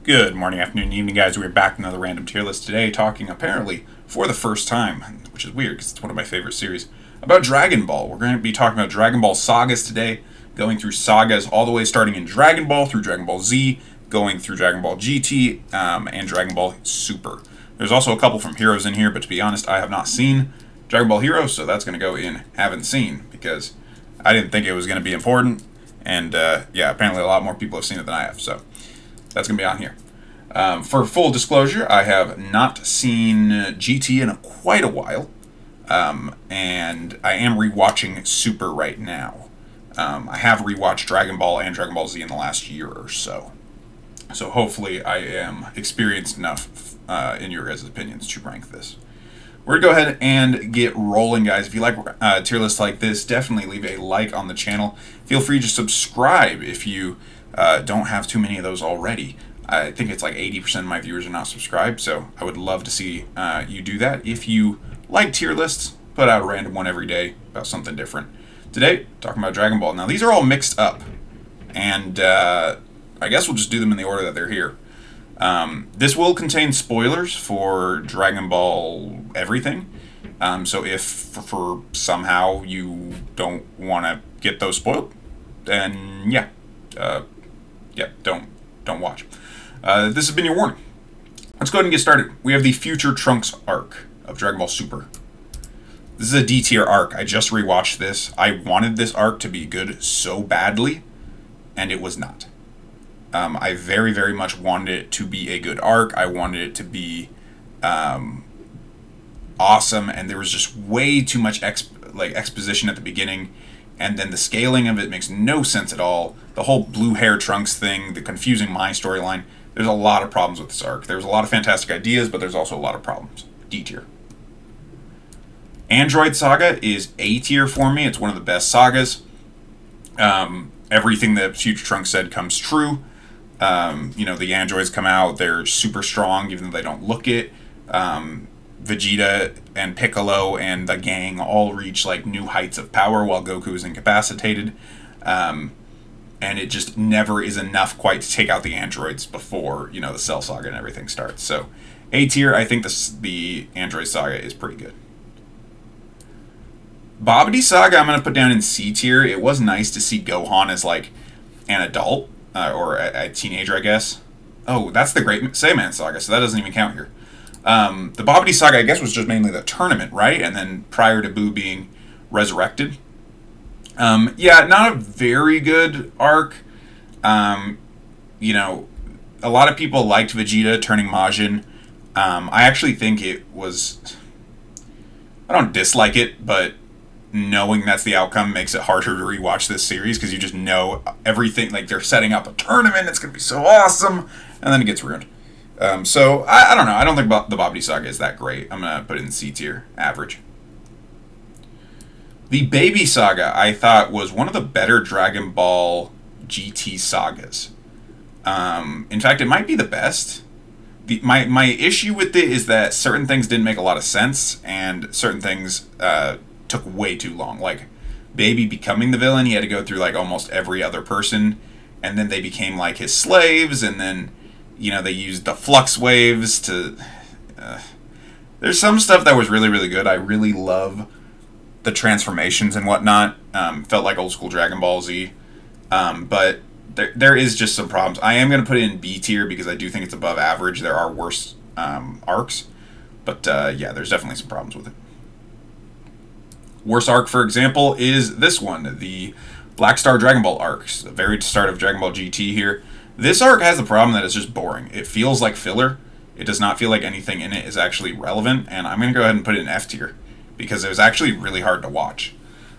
Good morning, afternoon, evening, guys. We're back with another random tier list today, talking apparently for the first time, which is weird because it's one of my favorite series, about Dragon Ball. We're going to be talking about Dragon Ball Sagas today, going through Sagas all the way starting in Dragon Ball through Dragon Ball Z, going through Dragon Ball GT, and Dragon Ball Super. There's also a couple from Heroes in here, but to be honest, I have not seen Dragon Ball Heroes, so that's going to go in haven't seen, because I didn't think it was going to be important, and yeah, apparently a lot more people have seen it than I have, so that's going to be on here. For full disclosure, I have not seen GT in quite a while, and I am rewatching Super right now. I have rewatched Dragon Ball and Dragon Ball Z in the last year or so. So hopefully I am experienced enough in your guys' opinions to rank this. We're going to go ahead and get rolling, guys. If you like tier lists like this, definitely leave a like on the channel. Feel free to subscribe if you don't have too many of those already. I think it's like 80% of my viewers are not subscribed, so I would love to see you do that. If you like tier lists, put out a random one every day about something different. Today, talking about Dragon Ball. Now, these are all mixed up, and I guess we'll just do them in the order that they're here. This will contain spoilers for Dragon Ball everything, so if for somehow you don't want to get those spoiled, then yeah, don't watch. This has been your warning. Let's go ahead and get started. We have the Future Trunks arc of Dragon Ball Super. This is a D tier arc. I just rewatched this. I wanted this arc to be good so badly, and it was not. I very, very much wanted it to be a good arc. I wanted it to be awesome, and there was just way too much exposition at the beginning, and then the scaling of it makes no sense at all. The whole blue hair Trunks thing, the confusing Mai storyline. There's a lot of problems with this arc. There's a lot of fantastic ideas, but there's also a lot of problems. D tier. Android Saga is A tier for me. It's one of the best sagas. Everything that Future Trunks said comes true. The androids come out. They're super strong, even though they don't look it. Vegeta and Piccolo and the gang all reach like new heights of power while Goku is incapacitated. And it just never is enough quite to take out the androids before, the Cell Saga and everything starts. So, A tier, I think the Android Saga is pretty good. Bobbidi Saga, I'm going to put down in C tier. It was nice to see Gohan as, like, an adult, or a teenager, I guess. Oh, that's the Great Saiyaman Saga, so that doesn't even count here. The Bobbidi Saga, I guess, was just mainly the tournament, right? And then prior to Buu being resurrected. Yeah, not a very good arc. A lot of people liked Vegeta turning Majin. I actually think it was... I don't dislike it, but knowing that's the outcome makes it harder to rewatch this series, because you just know everything. Like, they're setting up a tournament, it's going to be so awesome, and then it gets ruined. So, I don't know. I don't think the Bobbidi Saga is that great. I'm going to put it in C tier, average. The Baby Saga, I thought, was one of the better Dragon Ball GT sagas. In fact, it might be the best. My issue with it is that certain things didn't make a lot of sense, and certain things took way too long. Like, Baby becoming the villain, he had to go through, like, almost every other person, and then they became, like, his slaves, and then, they used the flux waves to... There's some stuff that was really, really good. I really love the transformations and whatnot. Felt like old school Dragon Ball Z. But there is just some problems. I am going to put it in B tier because I do think it's above average. There are worse arcs. But yeah, there's definitely some problems with it. Worst arc, for example, is this one. The Black Star Dragon Ball arcs. The very start of Dragon Ball GT here. This arc has the problem that it's just boring. It feels like filler. It does not feel like anything in it is actually relevant. And I'm going to go ahead and put it in F tier, because it was actually really hard to watch.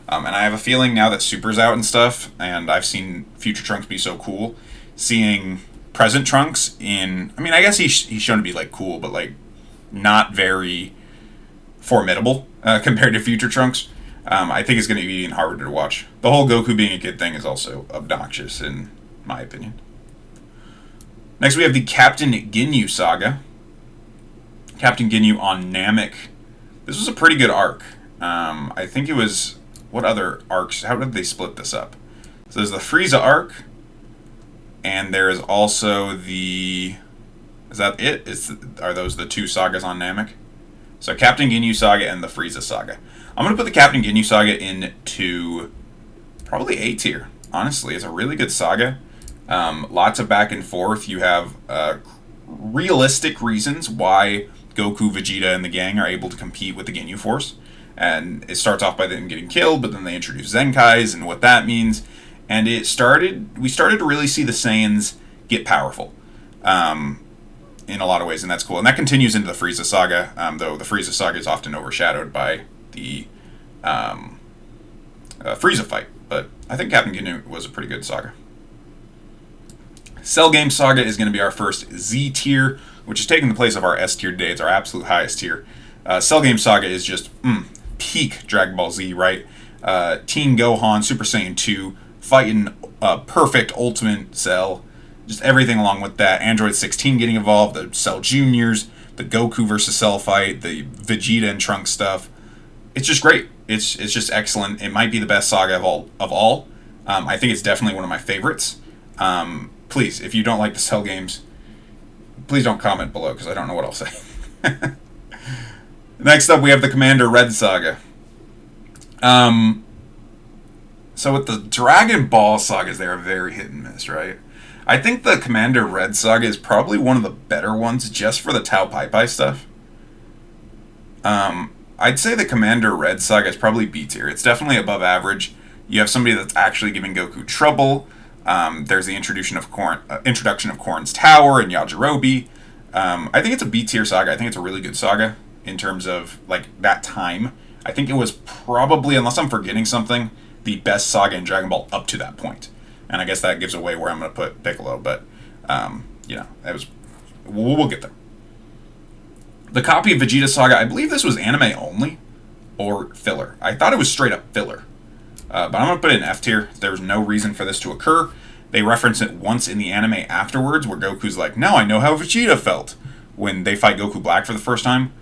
And I have a feeling now that Super's out and stuff, and I've seen Future Trunks be so cool, seeing present Trunks in... I mean, I guess he's shown to be, like, cool, but, like, not very formidable compared to Future Trunks. I think it's going to be even harder to watch. The whole Goku being a kid thing is also obnoxious, in my opinion. Next, we have the Captain Ginyu Saga. Captain Ginyu on Namek. This was a pretty good arc. I think it was... What other arcs? How did they split this up? So there's the Frieza arc, and there's also the Is that it? Are those the two sagas on Namek? So Captain Ginyu Saga and the Frieza Saga. I'm going to put the Captain Ginyu Saga into probably A tier. Honestly, it's a really good saga. Lots of back and forth. You have realistic reasons why Goku, Vegeta, and the gang are able to compete with the Ginyu Force. And it starts off by them getting killed, but then they introduce Zenkais and what that means. And we started to really see the Saiyans get powerful in a lot of ways, and that's cool. And that continues into the Frieza Saga, though the Frieza Saga is often overshadowed by the Frieza fight. But I think Captain Ginyu was a pretty good saga. Cell Game Saga is going to be our first Z tier, which is taking the place of our S tier today. It's our absolute highest tier. Cell Game Saga is just peak Dragon Ball Z, right? Teen Gohan, Super Saiyan 2, fighting perfect Ultimate Cell. Just everything along with that. Android 16 getting involved, the Cell Juniors, the Goku versus Cell fight, the Vegeta and Trunks stuff. It's just great. It's just excellent. It might be the best saga of all. I think it's definitely one of my favorites. Please, if you don't like the Cell games, please don't comment below because I don't know what I'll say. Next up, we have the Commander Red Saga. So with the Dragon Ball sagas, they are very hit and miss, right? I think the Commander Red Saga is probably one of the better ones just for the Tao Pai Pai stuff. I'd say the Commander Red Saga is probably B tier. It's definitely above average. You have somebody that's actually giving Goku trouble. There's the introduction of Korn's Tower and Yajirobe. I think it's a B tier saga. I think it's a really good saga in terms of like that time. I think it was probably, unless I'm forgetting something, the best saga in Dragon Ball up to that point. And I guess that gives away where I'm going to put Piccolo, but that was. We'll get there. The copy of Vegeta Saga, I believe this was anime only or filler. I thought it was straight up filler. But I'm going to put it in F tier. There's no reason for this to occur. They reference it once in the anime afterwards where Goku's like, now I know how Vegeta felt when they fight Goku Black for the first time.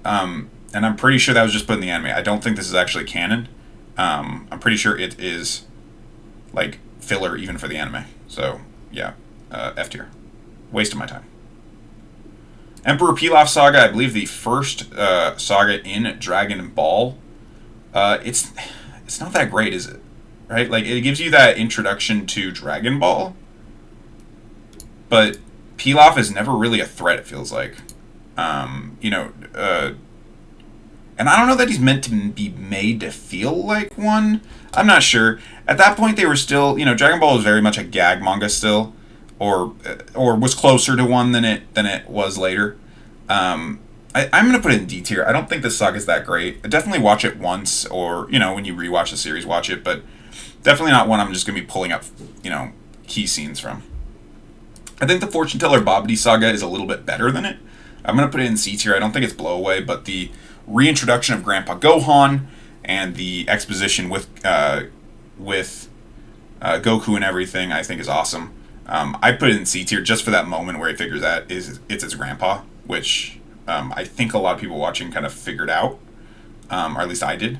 And I'm pretty sure that was just put in the anime. I don't think this is actually canon. I'm pretty sure it is like filler even for the anime. So, yeah, F tier. Waste of my time. Emperor Pilaf Saga, I believe the first saga in Dragon Ball. It's not that great, is it? Right? Like, it gives you that introduction to Dragon Ball, but Pilaf is never really a threat, it feels like. And I don't know that he's meant to be made to feel like one. I'm not sure. At that point, they were still, Dragon Ball was very much a gag manga still, or was closer to one than it was later. I'm going to put it in D tier. I don't think this saga is that great. I definitely watch it once, or, when you rewatch the series, watch it, but definitely not one I'm just going to be pulling up, key scenes from. I think the Fortune Teller Bobbidi Saga is a little bit better than it. I'm going to put it in C tier. I don't think it's blow away, but the reintroduction of Grandpa Gohan and the exposition with Goku and everything, I think is awesome. I put it in C tier just for that moment where he figures out it's his grandpa, which I think a lot of people watching kind of figured out, or at least I did.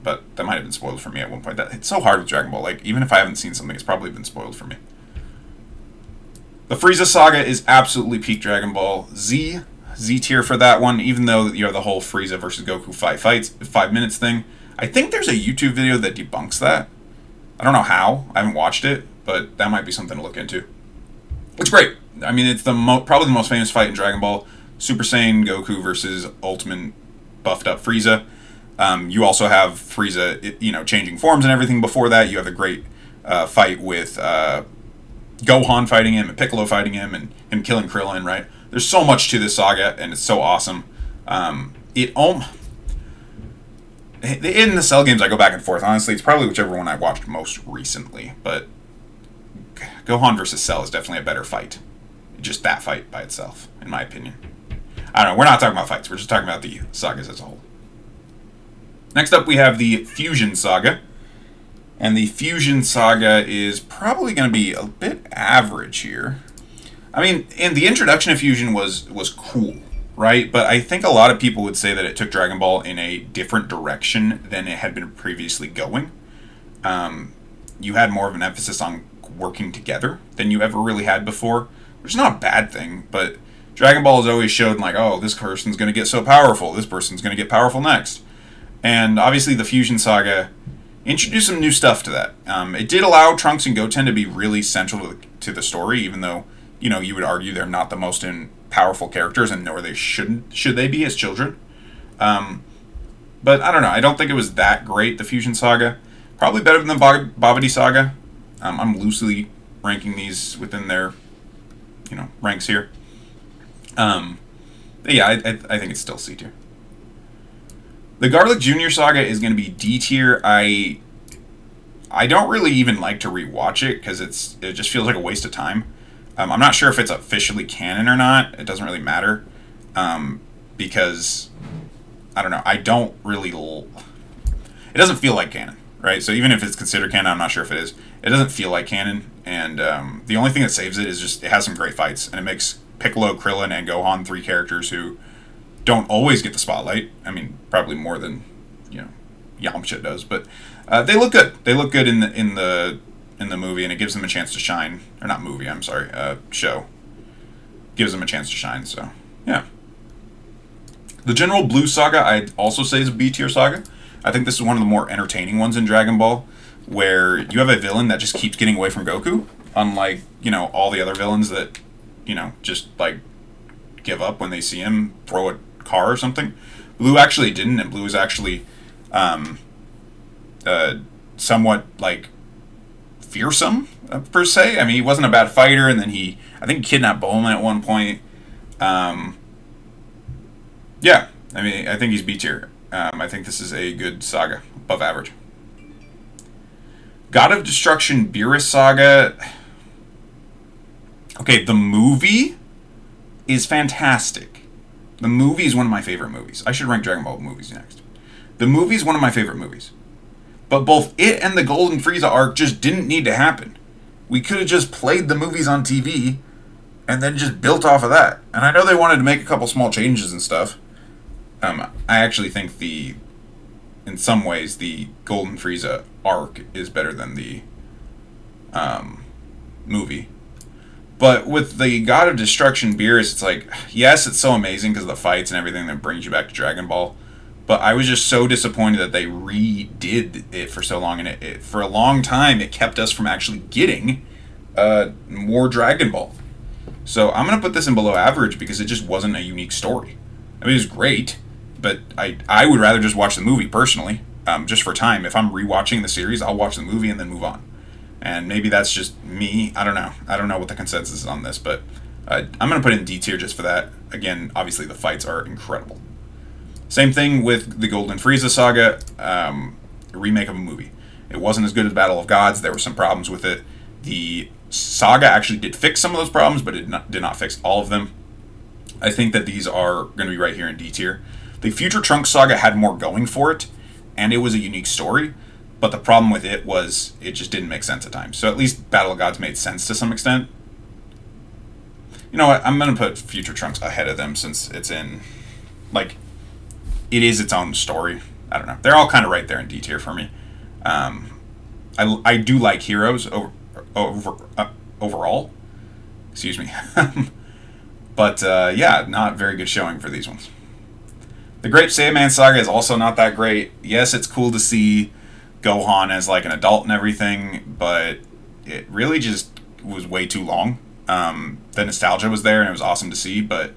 But that might have been spoiled for me at one point. It's so hard with Dragon Ball. Like, even if I haven't seen something, it's probably been spoiled for me. The Frieza Saga is absolutely peak Dragon Ball Z tier for that one, even though you have the whole Frieza versus Goku 5 minutes thing. I think there's a YouTube video that debunks that. I don't know how. I haven't watched it, but that might be something to look into. It's great. I mean, it's probably the most famous fight in Dragon Ball. Super Saiyan Goku versus Ultimate buffed up Frieza. You also have Frieza, changing forms and everything before that. You have a great fight with Gohan fighting him and Piccolo fighting him and him killing Krillin, right? There's so much to this saga, and it's so awesome. In the Cell games, I go back and forth. Honestly, it's probably whichever one I watched most recently, but Gohan versus Cell is definitely a better fight. Just that fight by itself, in my opinion. I don't know, we're not talking about fights, we're just talking about the sagas as a whole. Next up, we have the Fusion Saga. And the Fusion Saga is probably going to be a bit average here. I mean, and the introduction of Fusion was cool, right? But I think a lot of people would say that it took Dragon Ball in a different direction than it had been previously going. You had more of an emphasis on working together than you ever really had before, which is not a bad thing, but Dragon Ball has always showed like, oh, this person's going to get so powerful, this person's going to get powerful next. And obviously the Fusion Saga introduced some new stuff to that. It did allow Trunks and Goten to be really central to the story, even though, you would argue they're not the most powerful characters, and nor should they be as children. But I don't know. I don't think it was that great, the Fusion Saga. Probably better than the Bobbidi Saga. I'm loosely ranking these within their, ranks here. Yeah, I think it's still C tier. The Garlic Jr. Saga is going to be D tier. I don't really even like to rewatch it because it just feels like a waste of time. I'm not sure if it's officially canon or not. It doesn't really matter because I don't know. I don't really. It doesn't feel like canon, right? So even if it's considered canon, I'm not sure if it is. It doesn't feel like canon, and the only thing that saves it is just it has some great fights, and it makes Piccolo, Krillin, and Gohan 3 characters who don't always get the spotlight. I mean, probably more than Yamcha does, but they look good. They look good in the movie, and it gives them a chance to shine. Or not movie, I'm sorry, show. Gives them a chance to shine. So yeah. The General Blue Saga, I'd also say is a B tier saga. I think this is one of the more entertaining ones in Dragon Ball, where you have a villain that just keeps getting away from Goku, unlike all the other villains that just like give up when they see him throw a car or something. Blue actually didn't, and Blue is actually somewhat like fearsome per se. I mean, he wasn't a bad fighter, and then I think kidnapped Bulma at one point. Yeah, I mean, I think he's B tier. I think this is a good saga, above average. God of Destruction Beerus Saga. Okay, the movie is fantastic. The movie is one of my favorite movies. I should rank Dragon Ball movies next. The movie is one of my favorite movies. But both it and the Golden Frieza arc just didn't need to happen. We could have just played the movies on TV and then just built off of that. And I know they wanted to make a couple small changes and stuff. I actually think in some ways, the Golden Frieza arc is better than the movie. But with the God of Destruction Beerus, it's like, yes, it's so amazing because of the fights and everything that brings you back to Dragon Ball. But I was just so disappointed that they redid it for so long. And for a long time, it kept us from actually getting more Dragon Ball. So I'm going to put this in below average because it just wasn't a unique story. I mean, it was great, but I would rather just watch the movie personally, just for time. If I'm rewatching the series, I'll watch the movie and then move on. And maybe that's just me. I don't know. I don't know what the consensus is on this, but I'm going to put it in D tier just for that. Again, obviously the fights are incredible. Same thing with the Golden Frieza Saga, a remake of a movie. It wasn't as good as Battle of Gods. There were some problems with it. The saga actually did fix some of those problems, but it did not fix all of them. I think that these are going to be right here in D tier. The Future Trunks Saga had more going for it, and it was a unique story. But the problem with it was it just didn't make sense at times. So at least Battle of Gods made sense to some extent. You know what? I'm going to put Future Trunks ahead of them since it's in, like, it is its own story. I don't know. They're all kind of right there in D tier for me. I do like Heroes overall. Excuse me. But, yeah, not very good showing for these ones. The Great Saiyaman Saga is also not that great. Yes, it's cool to see Gohan as like an adult and everything, but it really just was way too long. The nostalgia was there and it was awesome to see, but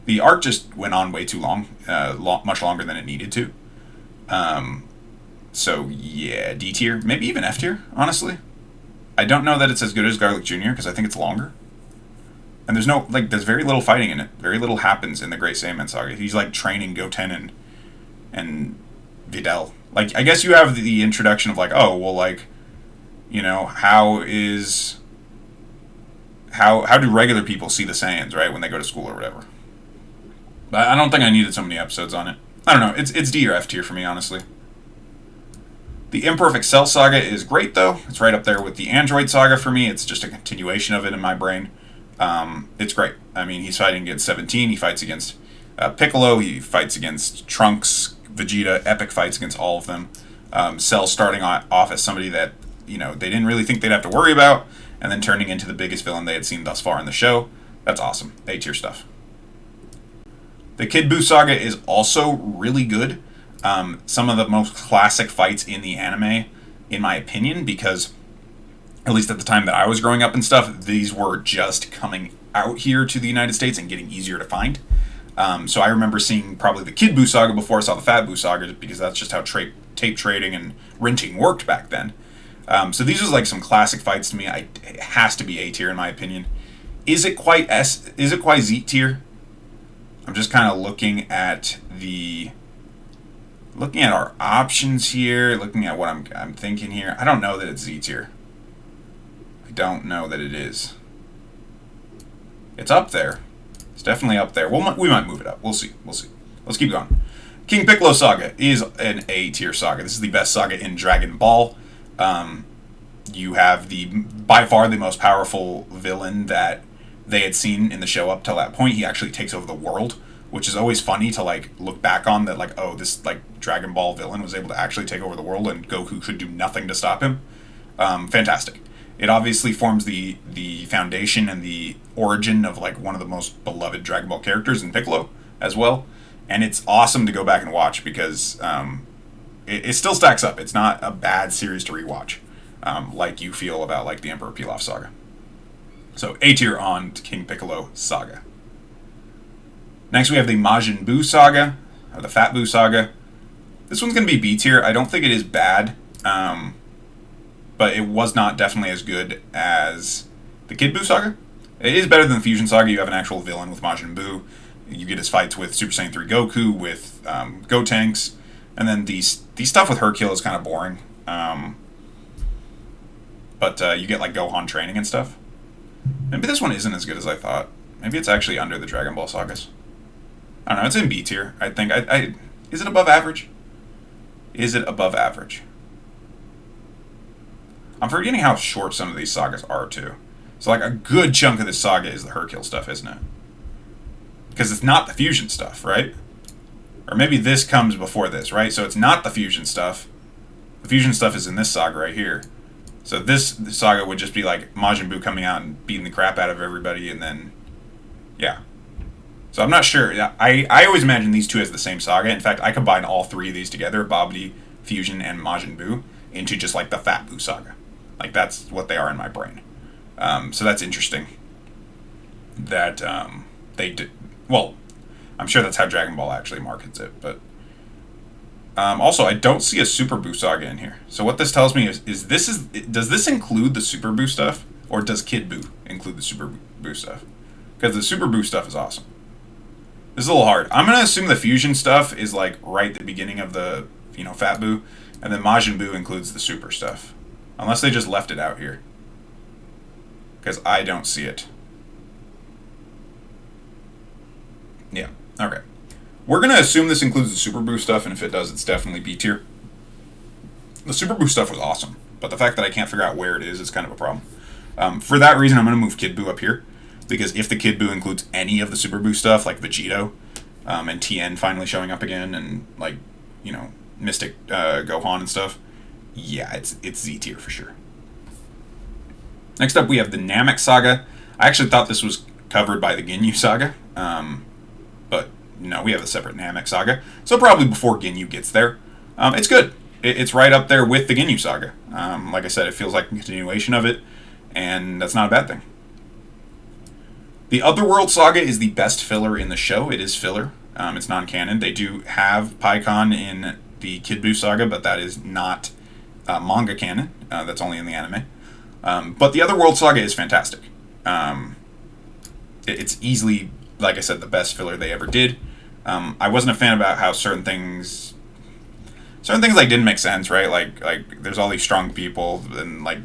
the arc just went on way too long, much longer than it needed to. So yeah, D tier, maybe even F tier, honestly. I don't know that it's as good as Garlic Jr. because I think it's longer. And there's very little fighting in it. Very little happens in the Great Saiyaman Saga. He's like training Goten and Videl. Like, I guess you have the introduction of like, oh, well, like, how do regular people see the Saiyans, right, when they go to school or whatever. But I don't think I needed so many episodes on it. I don't know. It's D or F tier for me, honestly. The Imperfect Cell Saga is great, though. It's right up there with the Android Saga for me. It's just a continuation of it in my brain. It's great. I mean, he's fighting against 17. He fights against Piccolo. He fights against Trunks, Vegeta. Epic fights against all of them. Cell starting off as somebody that, they didn't really think they'd have to worry about, and then turning into the biggest villain they had seen thus far in the show. That's awesome. A tier stuff. The Kid Buu Saga is also really good. Some of the most classic fights in the anime, in my opinion, because at least at the time that I was growing up and stuff, these were just coming out here to the United States and getting easier to find. So I remember seeing probably the Kid Buu Saga before I saw the Fat Buu Saga, because that's just how tape trading and renting worked back then. So these are like some classic fights to me. It has to be A tier in my opinion. Is it quite Z tier? I'm just kind of looking at our options here, looking at what I'm thinking here. I don't know that it's Z tier. I don't know that it is. It's up there. It's definitely up there. We might move it up. We'll see. Let's keep going. King Piccolo Saga is an A tier saga. This is the best saga in Dragon Ball. You have by far the most powerful villain that they had seen in the show up till that point. He actually takes over the world, which is always funny to like look back on, that like, oh, this like Dragon Ball villain was able to actually take over the world and Goku could do nothing to stop him. Fantastic. It obviously forms the foundation and the origin of like one of the most beloved Dragon Ball characters in Piccolo as well. And it's awesome to go back and watch because it still stacks up. It's not a bad series to rewatch, like you feel about like the Emperor Pilaf Saga. So A tier on King Piccolo Saga. Next we have the Majin Buu Saga, or the Fat Buu Saga. This one's going to be B tier. I don't think it is bad, but it was not definitely as good as the Kid Buu Saga. It is better than the Fusion Saga. You have an actual villain with Majin Buu. You get his fights with Super Saiyan 3 Goku, with Gotenks, and then the stuff with Hercule is kind of boring. But you get like Gohan training and stuff. Maybe this one isn't as good as I thought. Maybe it's actually under the Dragon Ball sagas. I don't know. It's in B tier. I think. Is it above average? Is it above average? I'm forgetting how short some of these sagas are too. So like a good chunk of this saga is the Hercule stuff, isn't it? Because it's not the fusion stuff, right? Or maybe this comes before this, right? So it's not the fusion stuff. The fusion stuff is in this saga right here. So this saga would just be like Majin Buu coming out and beating the crap out of everybody, and then, yeah. So I'm not sure. I always imagine these two as the same saga. In fact, I combine all three of these together, Bobbidi, Fusion, and Majin Buu, into just like the Fat Buu Saga. Like that's what they are in my brain. So that's interesting. That they did. Well, I'm sure that's how Dragon Ball actually markets it, but also I don't see a Super Buu Saga in here. So what this tells me is does this include the Super Buu stuff, or does Kid Buu include the Super Buu stuff? Because the Super Buu stuff is awesome. This is a little hard. I'm gonna assume the Fusion stuff is like right at the beginning of the Fat Buu, and then Majin Buu includes the Super stuff, unless they just left it out here. Because I don't see it. Yeah. Okay. We're going to assume this includes the Super Buu stuff, and if it does, it's definitely B tier. The Super Buu stuff was awesome, but the fact that I can't figure out where it is kind of a problem. For that reason, I'm going to move Kid Buu up here, because if the Kid Buu includes any of the Super Buu stuff, like Vegito, and Tien finally showing up again, and like, Mystic Gohan and stuff, yeah, it's Z tier for sure. Next up, we have the Namek Saga. I actually thought this was covered by the Ginyu Saga, but no, we have a separate Namek Saga, so probably before Ginyu gets there. It's good. It's right up there with the Ginyu Saga. Like I said, it feels like a continuation of it, and that's not a bad thing. The Otherworld Saga is the best filler in the show. It is filler. It's non-canon. They do have Piccolo in the Kid Buu Saga, but that is not manga canon. That's only in the anime. But the Otherworld Saga is fantastic. It's easily, like I said, the best filler they ever did. I wasn't a fan about how certain things like didn't make sense, right? Like there's all these strong people, and like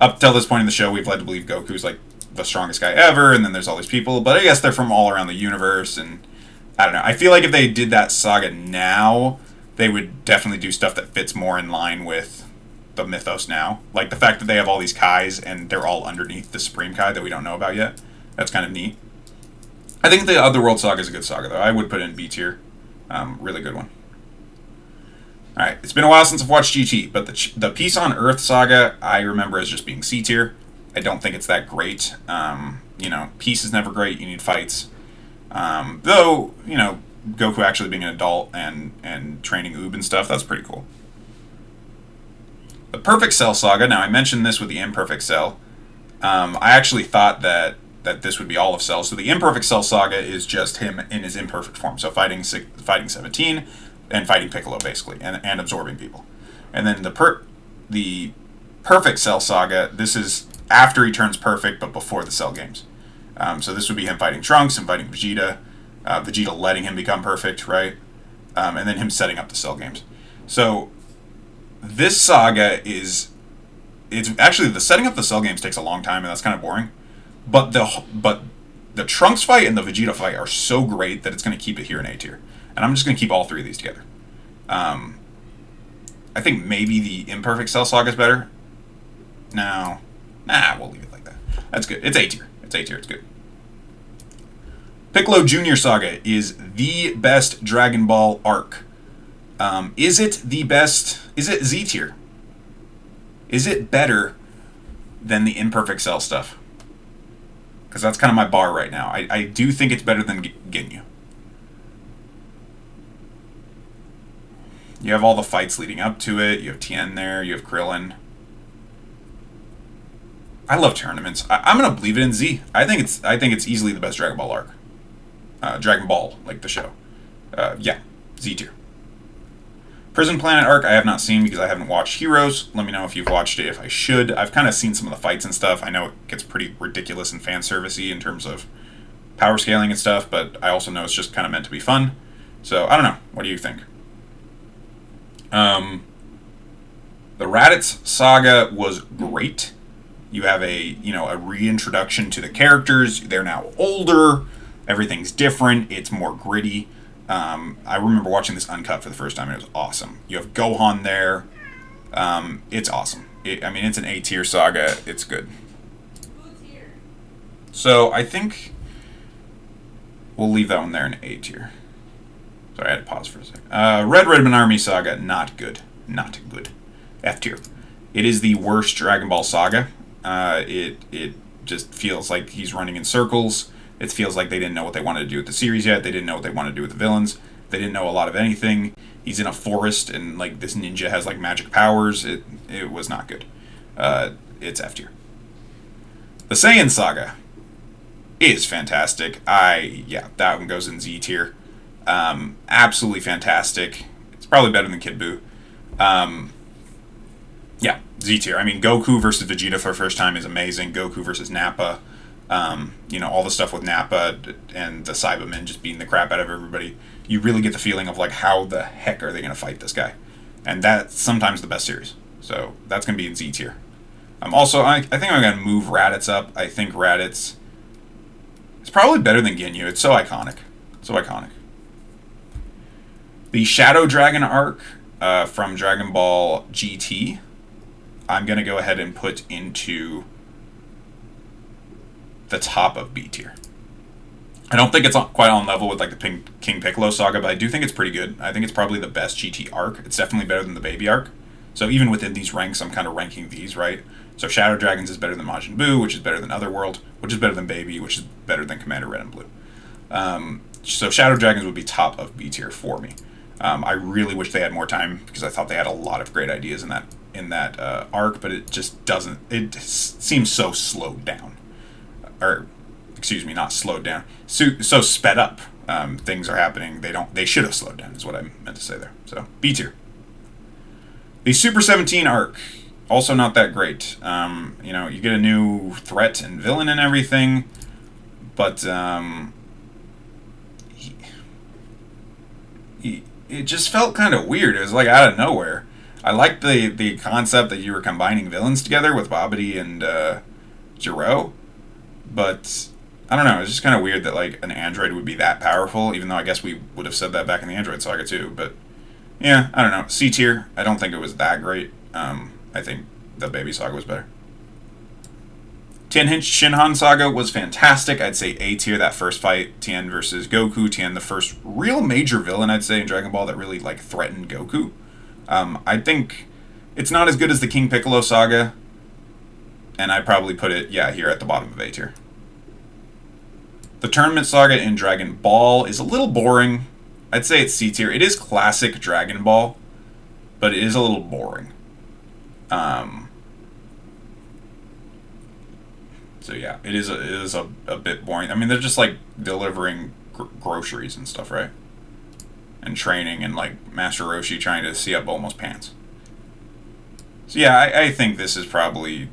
up till this point in the show, we've led to believe Goku's like the strongest guy ever, and then there's all these people, but I guess they're from all around the universe, and I don't know. I feel like if they did that saga now, they would definitely do stuff that fits more in line with the mythos now. Like the fact that they have all these Kais and they're all underneath the Supreme Kai that we don't know about yet. That's kind of neat. I think the Otherworld Saga is a good saga, though. I would put it in B tier. Really good one. Alright, it's been a while since I've watched GT, but the Peace on Earth saga I remember as just being C tier. I don't think it's that great. Peace is never great. You need fights. Though, you know, Goku actually being an adult and training Oob and stuff, that's pretty cool. The Perfect Cell Saga. Now, I mentioned this with the Imperfect Cell. I actually thought that this would be all of Cell. So the Imperfect Cell Saga is just him in his imperfect form. So fighting 17 and fighting Piccolo, basically, and absorbing people. And then the Perfect Cell Saga, this is after he turns perfect, but before the Cell games. So this would be him fighting Trunks and fighting Vegeta. Vegeta letting him become perfect, right? And then him setting up the Cell games. So this saga it's actually, the setting up the Cell games takes a long time, and that's kind of boring. But the Trunks fight and the Vegeta fight are so great that it's going to keep it here in A tier. And I'm just going to keep all three of these together. I think maybe the Imperfect Cell Saga is better. No. We'll leave it like that. That's good. It's A tier. It's A tier. It's good. Piccolo Jr. Saga is the best Dragon Ball arc. Is it the best? Is it Z tier? Is it better than the Imperfect Cell stuff? Because that's kind of my bar right now. I do think it's better than Ginyu. You have all the fights leading up to it. You have Tien there. You have Krillin. I love tournaments. I'm gonna leave it in Z. I think it's easily the best Dragon Ball arc. Dragon Ball, like the show. Yeah, Z tier. Prison Planet arc I have not seen because I haven't watched Heroes. Let me know if you've watched it, if I should. I've kind of seen some of the fights and stuff. I know it gets pretty ridiculous and fan servicey in terms of power scaling and stuff, but I also know it's just kind of meant to be fun. So I don't know. What do you think? The Raditz Saga was great. You have a reintroduction to the characters. They're now older. Everything's different. It's more gritty. I remember watching this uncut for the first time, and it was awesome. You have Gohan there. It's awesome. It's an A tier saga. It's good. So I think we'll leave that one there in A tier. Sorry, I had to pause for a second. Red Ribbon Army Saga, not good. Not good. F tier. It is the worst Dragon Ball saga. It just feels like he's running in circles. It feels like they didn't know what they wanted to do with the series yet. They didn't know what they wanted to do with the villains. They didn't know a lot of anything. He's in a forest, and like this ninja has like magic powers. It was not good. It's F tier. The Saiyan Saga is fantastic. That one goes in Z tier. Absolutely fantastic. It's probably better than Kid Buu. Yeah, Z tier. Goku versus Vegeta for the first time is amazing. Goku versus Nappa. All the stuff with Nappa and the Cybermen just beating the crap out of everybody. You really get the feeling of like, how the heck are they going to fight this guy? And that's sometimes the best series. So that's going to be in Z tier. I think I'm going to move Raditz up. I think Raditz is probably better than Ginyu. It's so iconic. So iconic. The Shadow Dragon arc from Dragon Ball GT, I'm going to go ahead and put into the top of B tier. I don't think it's quite on level with like the King Piccolo saga, but I do think it's pretty good. I think it's probably the best GT arc. It's definitely better than the Baby arc. So even within these ranks, I'm kind of ranking these, right? So Shadow Dragons is better than Majin Buu, which is better than Otherworld, which is better than Baby, which is better than Commander Red and Blue. So Shadow Dragons would be top of B tier for me. I really wish they had more time because I thought they had a lot of great ideas in that arc, but it just doesn't. It seems so slowed down. Or, excuse me, not slowed down. So sped up. Things are happening. They should have slowed down, is what I meant to say there. So, B tier. The Super 17 arc, also not that great. You get a new threat and villain and everything, but it just felt kind of weird. It was like out of nowhere. I liked the concept that you were combining villains together with Bobbidi and Gero. But I don't know. It's just kind of weird that like an android would be that powerful, even though I guess we would have said that back in the Android Saga too. But yeah, I don't know. C tier. I don't think it was that great. I think the Baby Saga was better. Tien Shinhan Saga was fantastic. I'd say A tier. That first fight, Tien versus Goku. Tien, the first real major villain I'd say in Dragon Ball that really like threatened Goku. I think it's not as good as the King Piccolo Saga. And I'd probably put it, here at the bottom of A tier. The Tournament Saga in Dragon Ball is a little boring. I'd say it's C tier. It is classic Dragon Ball, but it is a little boring. So yeah, it is a bit boring. I mean, they're just like delivering groceries and stuff, right? And training, and like Master Roshi trying to see up Bulma's pants. So yeah, I think this is probably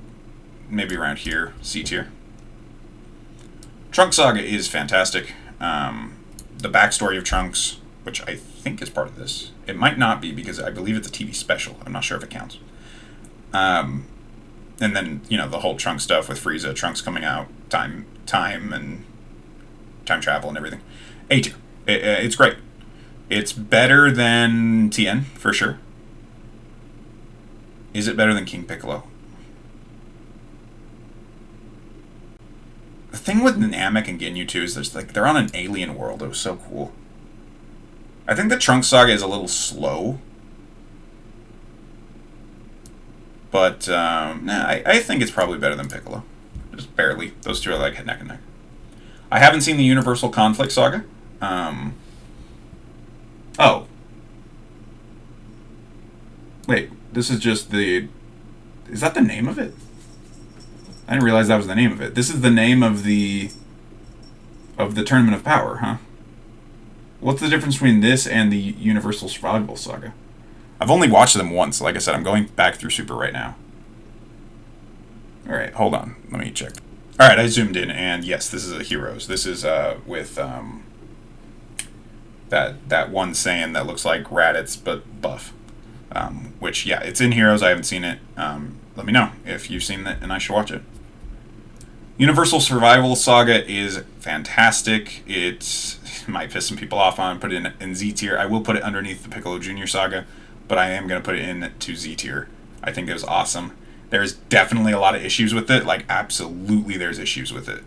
maybe around here, C tier. Trunks Saga is fantastic. The backstory of Trunks, which I think is part of this. It might not be because I believe it's a TV special. I'm not sure if it counts. And then, you know, the whole Trunks stuff with Frieza, Trunks coming out, time and time travel and everything. A tier. It's great. It's better than Tien, for sure. Is it better than King Piccolo? The thing with Namek and Ginyu too is they're on an alien world. It was so cool. I think the Trunks Saga is a little slow. But, I think it's probably better than Piccolo. Just barely. Those two are like neck and neck. I haven't seen the Universal Conflict Saga. Oh. Wait, this is just the... Is that the name of it? I didn't realize that was the name of it. This is the name of the Tournament of Power, huh? What's the difference between this and the Universal Survival Saga? I've only watched them once. Like I said, I'm going back through Super right now. Alright, hold on. Let me check. Alright, I zoomed in, and yes, this is a Heroes. This is with that one Saiyan that looks like Raditz, but buff. Which, yeah, it's in Heroes. I haven't seen it. Let me know if you've seen it, and I should watch it. Universal Survival Saga is fantastic. It might piss some people off on put it in Z tier. I will put it underneath the Piccolo Jr. Saga, but I am going to put it into Z tier. I think it was awesome. There's definitely a lot of issues with it. Like, absolutely there's issues with it.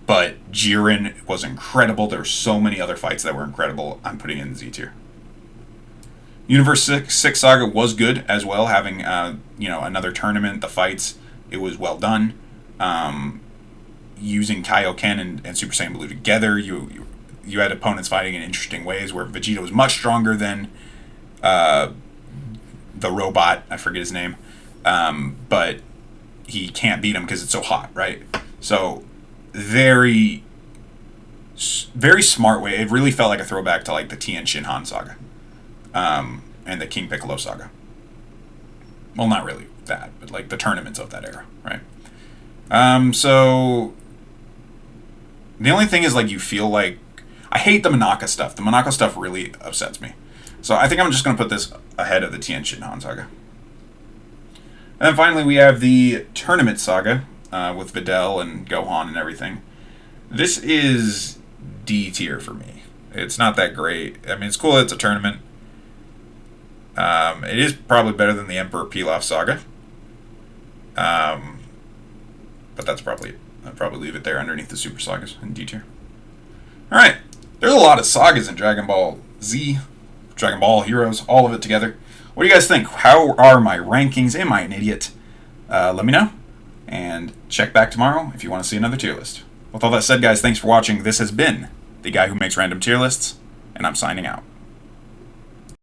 But Jiren was incredible. There were so many other fights that were incredible. I'm putting it in Z tier. Universe 6 Saga was good as well, having another tournament, the fights. It was well done. Using Kaioken and Super Saiyan Blue together, you had opponents fighting in interesting ways, where Vegeta was much stronger than the robot. I forget his name, but he can't beat him because it's so hot, right? So very, very smart way. It really felt like a throwback to like the Tien Shinhan Saga. And the King Piccolo Saga. Well, not really that, but like the tournaments of that era, right? So the only thing is, like, you feel like I hate the Monaka stuff. The Monaka stuff really upsets me. So I think I'm just going to put this ahead of the Tien Shinhan Saga. And then finally we have the Tournament Saga with Videl and Gohan and everything. This is D tier for me. It's not that great. I mean, it's cool that it's a tournament. It is probably better than the Emperor Pilaf Saga. But that's probably it. I'll probably leave it there underneath the Super Sagas in D tier. Alright. There's a lot of sagas in Dragon Ball Z, Dragon Ball Heroes, all of it together. What do you guys think? How are my rankings? Am I an idiot? Let me know. And check back tomorrow if you want to see another tier list. With all that said, guys, thanks for watching. This has been the guy who makes random tier lists, and I'm signing out.